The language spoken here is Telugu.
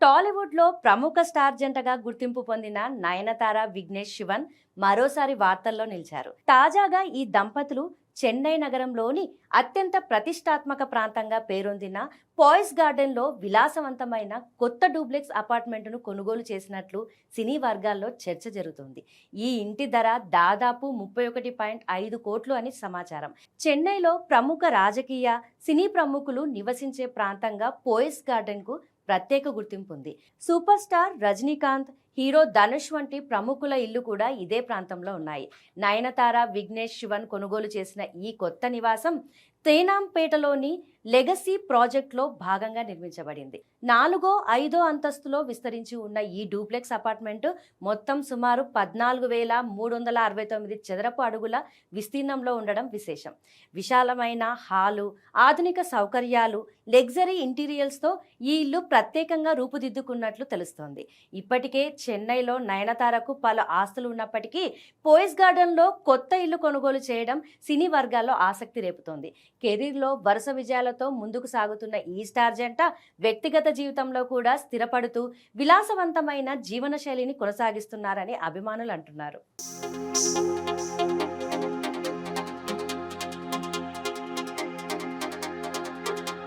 టాలీవుడ్లో ప్రముఖ స్టార్ జంటగా గుర్తింపు పొందిన నయనతార, విఘ్నేష్ శివన్ మరోసారి వార్తల్లో నిలిచారు. తాజాగా ఈ దంపతులు చెన్నై నగరంలోని అత్యంత ప్రతిష్టాత్మక ప్రాంతంగా పేరొందిన పాయిస్ గార్డెన్లో విలాసవంతమైన కొత్త డూప్లెక్స్ అపార్ట్మెంట్ను కొనుగోలు చేసినట్లు సినీ వర్గాల్లో చర్చ జరుగుతుంది. ఈ ఇంటి ధర దాదాపు 31.5 కోట్లు అని సమాచారం. చెన్నైలో ప్రముఖ రాజకీయ, సినీ ప్రముఖులు నివసించే ప్రాంతంగా పాయిస్ గార్డెన్కు ప్రత్యేక గుర్తింపు ఉంది. Super star Rajinikanth, hero Dhanush వంటి ప్రముఖుల ఇల్లు కూడా ఇదే ప్రాంతంలో ఉన్నాయి. నయనతార, విఘ్నేష్ శివన్ కొనుగోలు చేసిన ఈ కొత్త నివాసం తేనాంపేటలోని లెగసీ ప్రాజెక్ట్లో భాగంగా నిర్మించబడింది. 4వ, 5వ అంతస్తులో విస్తరించి ఉన్న ఈ డూప్లెక్స్ అపార్ట్మెంట్ మొత్తం సుమారు 14,369 చదరపు అడుగుల విస్తీర్ణంలో ఉండడం విశేషం. విశాలమైన హాలు, ఆధునిక సౌకర్యాలు, లగ్జరీ ఇంటీరియర్స్తో ఈ ఇల్లు ప్రత్యేకంగా రూపుదిద్దుకున్నట్లు తెలుస్తోంది. ఇప్పటికే చెన్నైలో నయనతారకు పలు ఆస్తులు ఉన్నప్పటికీ పాయిస్ గార్డెన్లో కొత్త ఇల్లు కొనుగోలు చేయడం సినీ వర్గాల్లో ఆసక్తి రేపుతోంది. కెరీర్లో వరుస విజయాలతో ముందుకు సాగుతున్న ఈ స్టార్ జంట వ్యక్తిగత జీవితంలో కూడా స్థిరపడుతూ విలాసవంతమైన జీవన శైలిని కొనసాగిస్తున్నారని అభిమానులు అంటున్నారు.